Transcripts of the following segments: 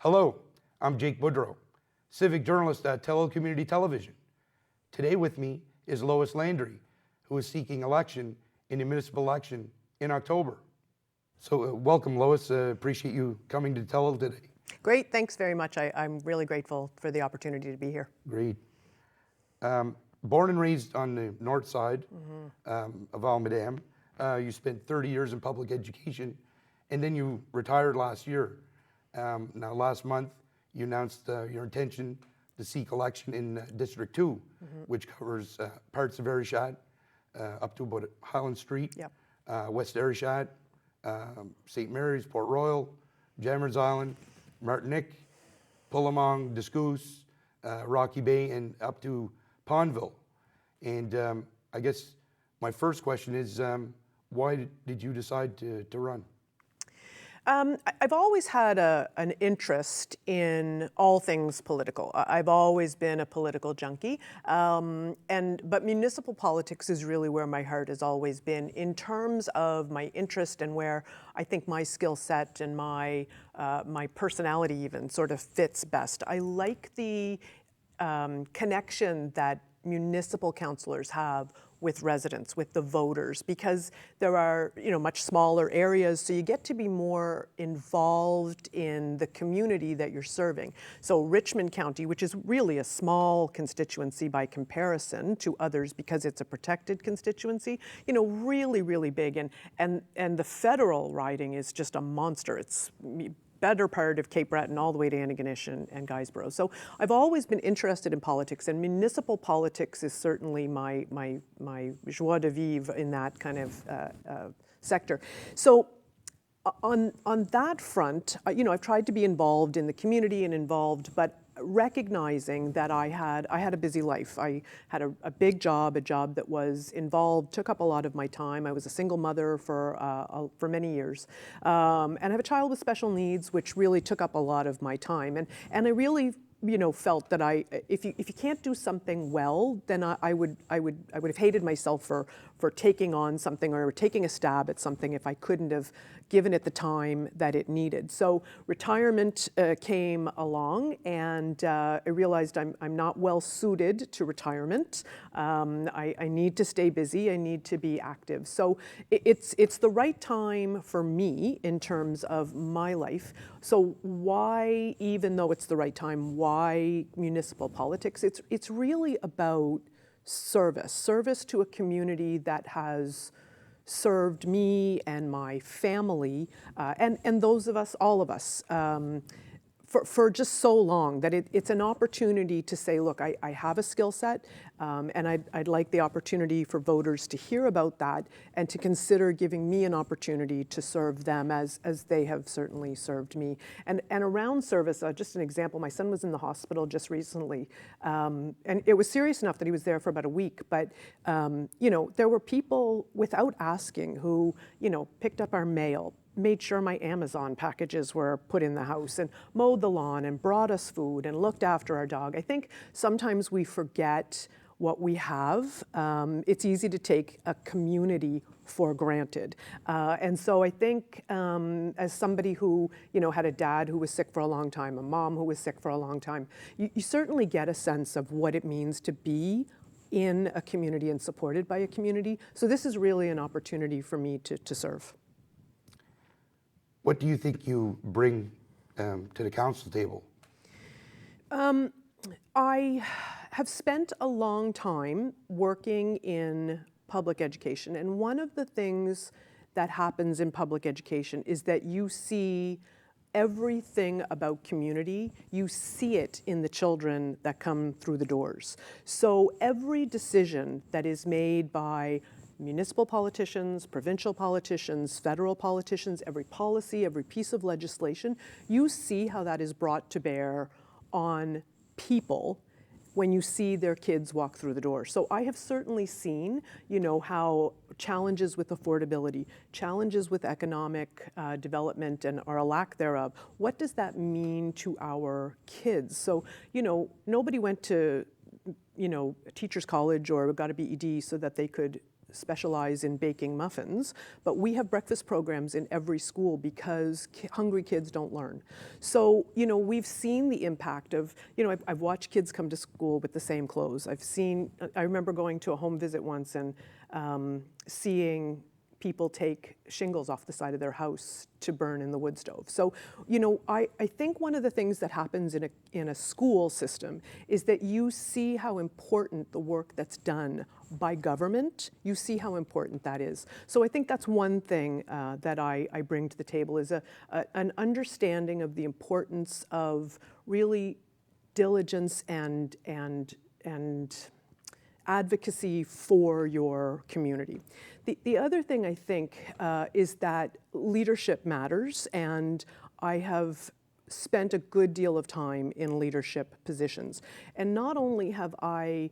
Hello, I'm Jake Boudrot, Civic Journalist at Community Television. Today with me is Lois Landry, who is seeking election in the municipal election in October. So welcome, Lois. Appreciate you coming to Tell today. Great, thanks very much. I'm really grateful for the opportunity to be here. Great. Born and raised on the north side of Almadam, you spent 30 years in public education, and then you retired last year. Now, last month, you announced your intention to seek election in District 2, which covers parts of Ayrshire, up to about Highland Street, West Ayrshire, St. Mary's, Port Royal, Jammers Island, Martinique, Pullamong, Discouse, Rocky Bay, and up to Pondville. And I guess my first question is, why did you decide to run? I've always had an interest in all things political. I've always been a political junkie, but municipal politics is really where my heart has always been in terms of my interest and where I think my skill set and my personality even sort of fits best. I like the connection that municipal councillors have with residents, with the voters, because there are, much smaller areas, so you get to be more involved in the community that you're serving. So Richmond County, which is really a small constituency by comparison to others because it's a protected constituency, really, really big, and the federal riding is just a monster. It's better part of Cape Breton all the way to Antigonish and Guysborough. So I've always been interested in politics, and municipal politics is certainly my joie de vivre in that kind of sector. So on that front, I've tried to be involved in the community but recognizing that I had a busy life. I had a big job, a job that was involved, took up a lot of my time. I was a single mother for many years, and I have a child with special needs, which really took up a lot of my time. And I really felt that if you can't do something well, then I would have hated myself for taking on something or taking a stab at something if I couldn't have given it the time that it needed. So retirement came along, and I realized I'm not well suited to retirement. I need to stay busy. I need to be active. So it's the right time for me in terms of my life. So why, even though it's the right time, why municipal politics? It's really about service to a community that has served me and my family, and those of us, all of us, for just so long, that it's an opportunity to say, look, I have a skill set, and I'd like the opportunity for voters to hear about that and to consider giving me an opportunity to serve them as they have certainly served me. And around service, just an example, my son was in the hospital just recently, and it was serious enough that he was there for about a week, but there were people without asking who picked up our mail, made sure my Amazon packages were put in the house, and mowed the lawn and brought us food and looked after our dog. I think sometimes we forget what we have. It's easy to take a community for granted. And so I think as somebody who had a dad who was sick for a long time, a mom who was sick for a long time, you certainly get a sense of what it means to be in a community and supported by a community. So this is really an opportunity for me to serve. What do you think you bring to the council table? I have spent a long time working in public education, and one of the things that happens in public education is that you see everything about community. You see it in the children that come through the doors. So every decision that is made by municipal politicians, provincial politicians, federal politicians, every policy, every piece of legislation, you see how that is brought to bear on people when you see their kids walk through the door. So I have certainly seen, how challenges with affordability, challenges with economic development or a lack thereof, what does that mean to our kids? So, nobody went to, a teacher's college or got a BEd so that they could specialize in baking muffins, but we have breakfast programs in every school because hungry kids don't learn. So, we've seen the impact of, I've watched kids come to school with the same clothes. I remember going to a home visit once and seeing people take shingles off the side of their house to burn in the wood stove. So, I think one of the things that happens in a school system is that you see how important the work that's done by government, you see how important that is. So I think that's one thing that I bring to the table is an understanding of the importance of really diligence and advocacy for your community. The other thing I think is that leadership matters, and I have spent a good deal of time in leadership positions. And not only have I,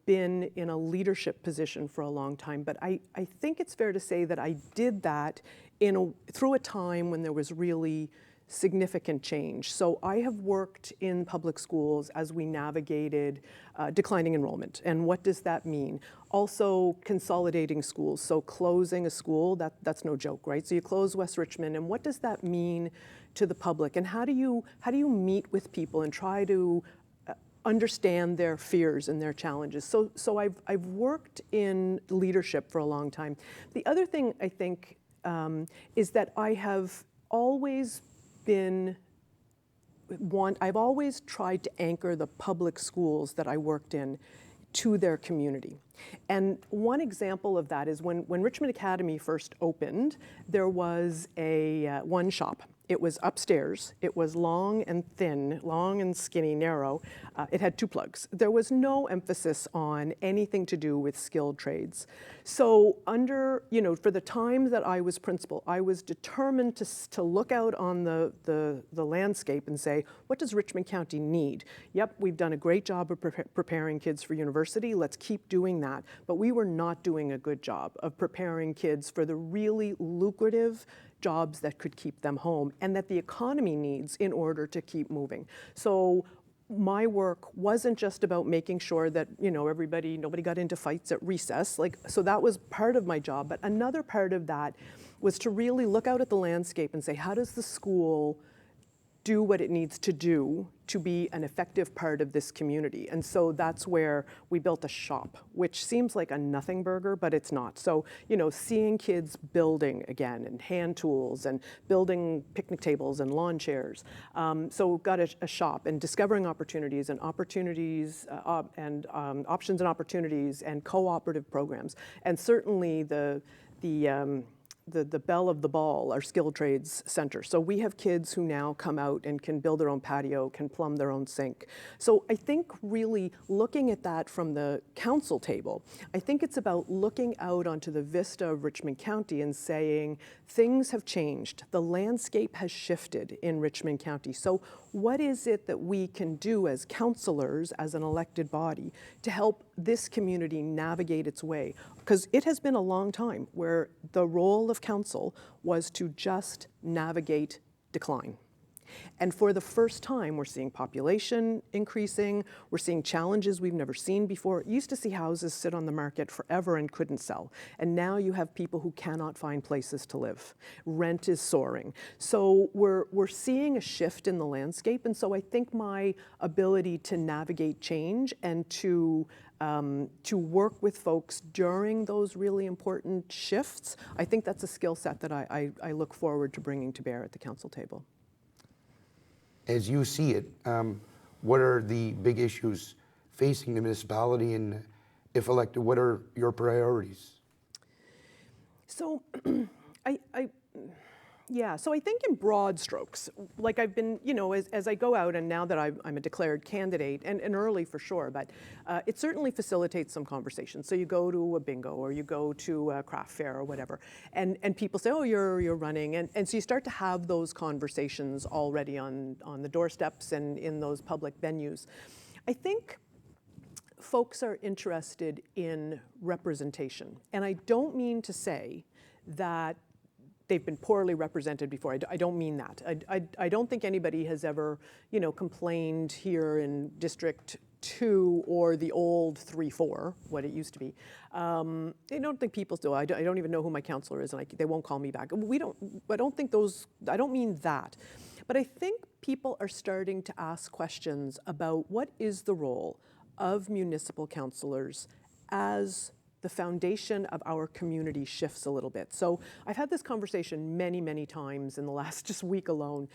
been in a leadership position for a long time, but I think it's fair to say that I did that through a time when there was really significant change. So I have worked in public schools as we navigated declining enrollment. And what does that mean? Also consolidating schools. So closing a school, that's no joke, right? So you close West Richmond, and what does that mean to the public? And how do you meet with people and try to understand their fears and their challenges? So I've worked in leadership for a long time. The other thing I think is that I have always I've always tried to anchor the public schools that I worked in to their community. And one example of that is when Richmond Academy first opened, there was one shop. It was upstairs. It was long and thin, long and skinny, narrow. It had 2 plugs. There was no emphasis on anything to do with skilled trades. So for the time that I was principal, I was determined to look out on the landscape and say, what does Richmond County need? Yep, we've done a great job of preparing kids for university. Let's keep doing that. But we were not doing a good job of preparing kids for the really lucrative jobs that could keep them home and that the economy needs in order to keep moving. So my work wasn't just about making sure that, nobody got into fights at recess. So that was part of my job. But another part of that was to really look out at the landscape and say, how does the school do what it needs to do to be an effective part of this community? And so that's where we built a shop, which seems like a nothing burger, but it's not. So, seeing kids building again and hand tools and building picnic tables and lawn chairs. So we've got a shop and discovering opportunities and options and opportunities and cooperative programs. And certainly the belle of the ball, our skilled trades center. So we have kids who now come out and can build their own patio, can plumb their own sink. So I think really looking at that from the council table, I think it's about looking out onto the vista of Richmond County and saying, things have changed. The landscape has shifted in Richmond County. So what is it that we can do as councillors, as an elected body, to help this community navigate its way? Because it has been a long time where the role of council was to just navigate decline. And for the first time, we're seeing population increasing. We're seeing challenges we've never seen before. You used to see houses sit on the market forever and couldn't sell. And now you have people who cannot find places to live. Rent is soaring. So we're seeing a shift in the landscape. And so I think my ability to navigate change and to work with folks during those really important shifts, I think that's a skill set that I look forward to bringing to bear at the council table. As you see it, what are the big issues facing the municipality, and if elected, what are your priorities? So so I think in broad strokes, like I've been, as I go out, and now that I'm a declared candidate, and early for sure, but it certainly facilitates some conversation. So you go to a bingo or you go to a craft fair or whatever, and people say, oh, you're running. And so you start to have those conversations already on the doorsteps and in those public venues. I think folks are interested in representation. And I don't mean to say that they've been poorly represented before. I don't mean that. I don't think anybody has ever, complained here in District 2 or the old 3-4, what it used to be. I don't think people still, I don't even know who my counselor is, and they won't call me back. I don't think those, I don't mean that. But I think people are starting to ask questions about what is the role of municipal councillors as the foundation of our community shifts a little bit. So I've had this conversation many, many times in the last just week alone.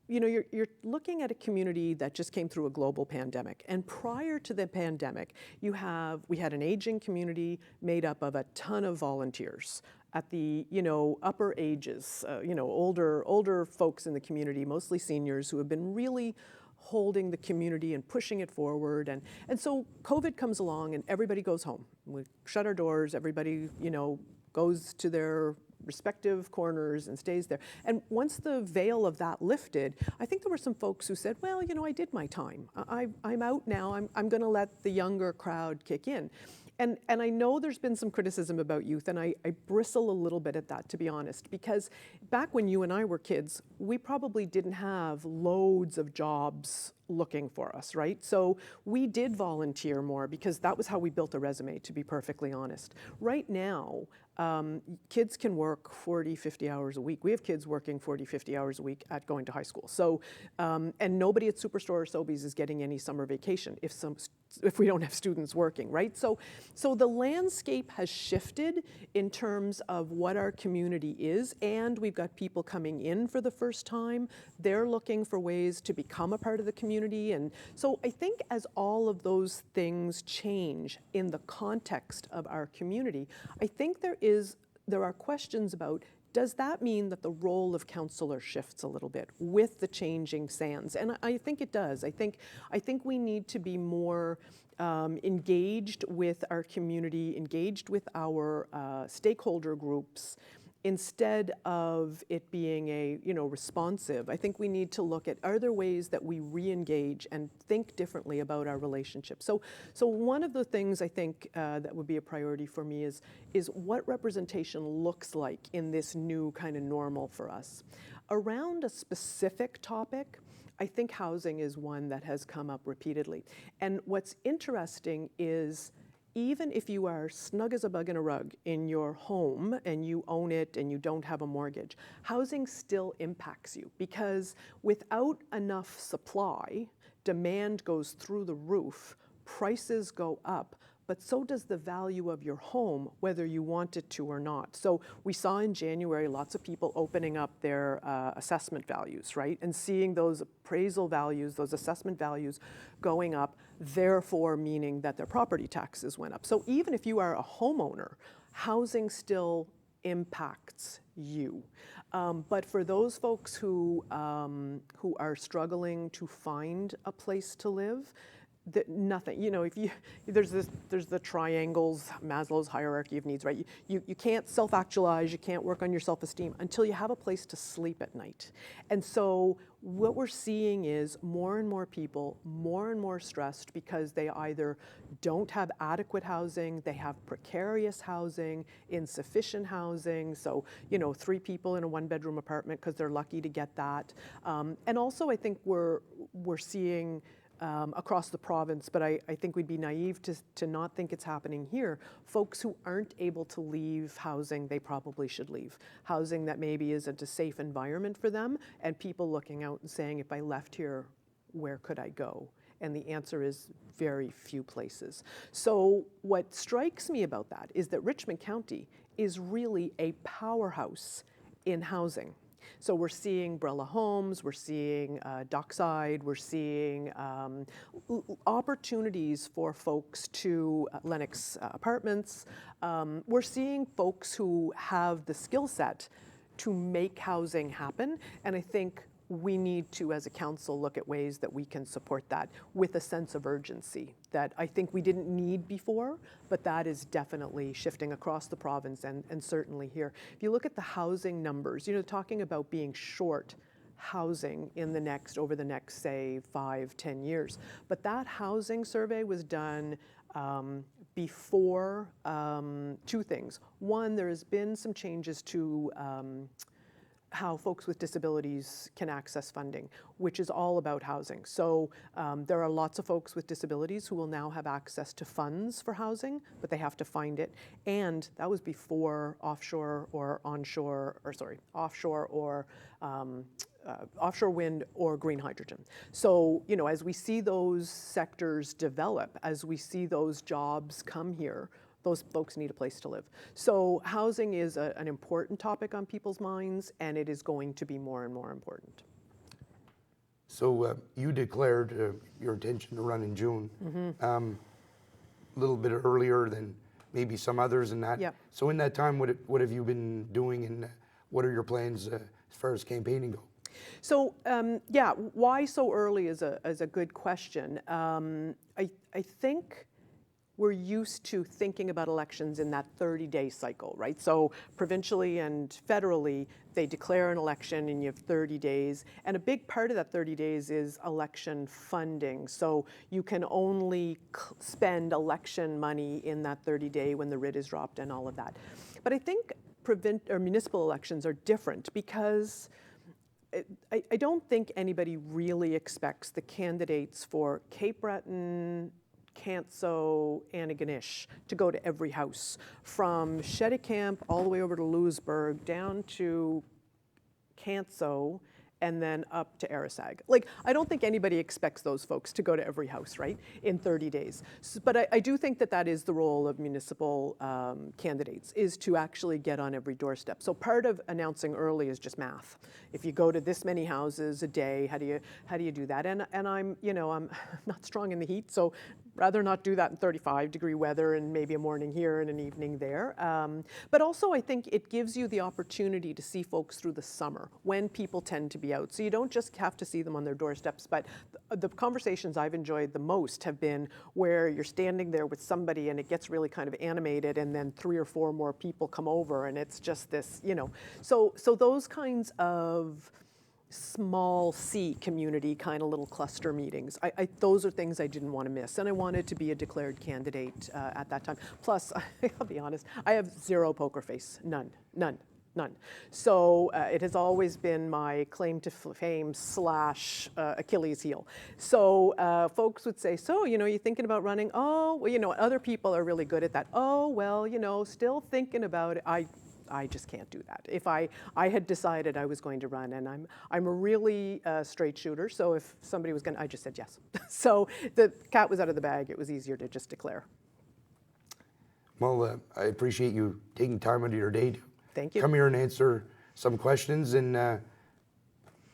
You know, you're looking at a community that just came through a global pandemic. And prior to the pandemic, we had an aging community made up of a ton of volunteers at the, upper ages, older folks in the community, mostly seniors, who have been really holding the community and pushing it forward. And so COVID comes along and everybody goes home. We shut our doors, everybody, goes to their respective corners and stays there. And once the veil of that lifted, I think there were some folks who said, well, I did my time. I'm out now. I'm going to let the younger crowd kick in. And I know there's been some criticism about youth, and I bristle a little bit at that, to be honest, because back when you and I were kids, we probably didn't have loads of jobs looking for us, right? So we did volunteer more because that was how we built a resume, to be perfectly honest. Right now, kids can work 40, 50 hours a week. We have kids working 40, 50 hours a week at going to high school. So, and nobody at Superstore or Sobeys is getting any summer vacation if we don't have students working, right? So the landscape has shifted in terms of what our community is, and we've got people coming in for the first time. They're looking for ways to become a part of the community. And so I think as all of those things change in the context of our community, I think there are questions about, does that mean that the role of councillor shifts a little bit with the changing sands? And I think it does. I think we need to be more engaged with our community, engaged with our stakeholder groups, instead of it being responsive. I think we need to look at, are there ways that we re-engage and think differently about our relationship? So one of the things I think that would be a priority for me is what representation looks like in this new kind of normal for us. Around a specific topic, I think housing is one that has come up repeatedly. And what's interesting is, even if you are snug as a bug in a rug in your home and you own it and you don't have a mortgage, housing still impacts you, because without enough supply, demand goes through the roof, prices go up, but so does the value of your home, whether you want it to or not. So we saw in January lots of people opening up their assessment values, right? And seeing those appraisal values, those assessment values going up, therefore meaning that their property taxes went up. So even if you are a homeowner, housing still impacts you. But for those folks who are struggling to find a place to live, nothing, there's the triangles, Maslow's hierarchy of needs, right? You can't self-actualize, you can't work on your self-esteem until you have a place to sleep at night. And so what we're seeing is more and more people, more and more stressed because they either don't have adequate housing, they have precarious housing, insufficient housing, so 3 people in a 1-bedroom apartment because they're lucky to get that. And also I think we're seeing across the province, but I think we'd be naive to not think it's happening here. Folks who aren't able to leave housing they probably should leave. Housing that maybe isn't a safe environment for them, and people looking out and saying, if I left here, where could I go? And the answer is very few places. So what strikes me about that is that Richmond County is really a powerhouse in housing. So we're seeing Brella Homes, we're seeing Dockside, we're seeing opportunities for folks to Lennox Apartments. We're seeing folks who have the skill set to make housing happen, and I think we need to, as a council, look at ways that we can support that with a sense of urgency that I think we didn't need before, but that is definitely shifting across the province and certainly here. If you look at the housing numbers, talking about being short housing over the next, say, 5-10 years. But that housing survey was done before 2 things. One, there has been some changes to how folks with disabilities can access funding, which is all about housing. So there are lots of folks with disabilities who will now have access to funds for housing, but they have to find it. And that was before offshore or onshore, or sorry, offshore or offshore wind or green hydrogen. So, you know, as we see those sectors develop, as we see those jobs come here, those folks need a place to live. So housing is an important topic on people's minds, and it is going to be more and more important. So you declared your intention to run in June, a little bit earlier than maybe some others in that. Yep. So in that time, what have you been doing, and what are your plans as far as campaigning go? So yeah, why so early is a good question. I think we're used to thinking about elections in that 30-day cycle, right? So provincially and federally, they declare an election and you have 30 days. And a big part of that 30 days is election funding. So you can only spend election money in that 30-day when the writ is dropped and all of that. But I think municipal elections are different because I don't think anybody really expects the candidates for Cape Breton, Canso, Antigonish to go to every house, from Cheticamp all the way over to Louisbourg, down to Canso, and then up to Arisag. Like, I don't think anybody expects those folks to go to every house, right, in 30 days. So, but I do think that that is the role of municipal candidates, is to actually get on every doorstep. So part of announcing early is just math. If you go to this many houses a day, how do you do that? And I'm, you know, I'm not strong in the heat, so rather not do that in 35-degree weather and maybe a morning here and an evening there. But also I think it gives you the opportunity to see folks through the summer when people tend to be out. So you don't just have to see them on their doorsteps, but the conversations I've enjoyed the most have been where you're standing there with somebody and it gets really kind of animated, and then 3 or 4 more people come over and it's just this, you know. So those kinds of small C community kind of little cluster meetings. Those are things I didn't want to miss, and I wanted to be a declared candidate at that time. Plus, I'll be honest, I have zero poker face, none. So it has always been my claim to fame / Achilles heel. So folks would say, so, you know, you thinking about running? Oh, well, you know, other people are really good at that. Oh, well, you know, still thinking about it. I just can't do that. If I had decided I was going to run, and I'm a really straight shooter, so if somebody was going to, I just said yes. So the cat was out of the bag. It was easier to just declare. Well, I appreciate you taking time out of your day to Thank you. come here and answer some questions, and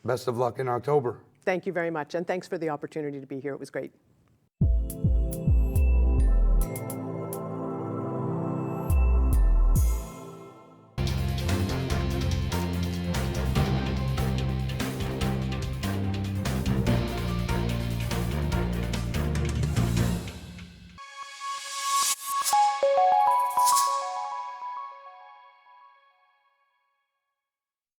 best of luck in October. Thank you very much, and thanks for the opportunity to be here. It was great.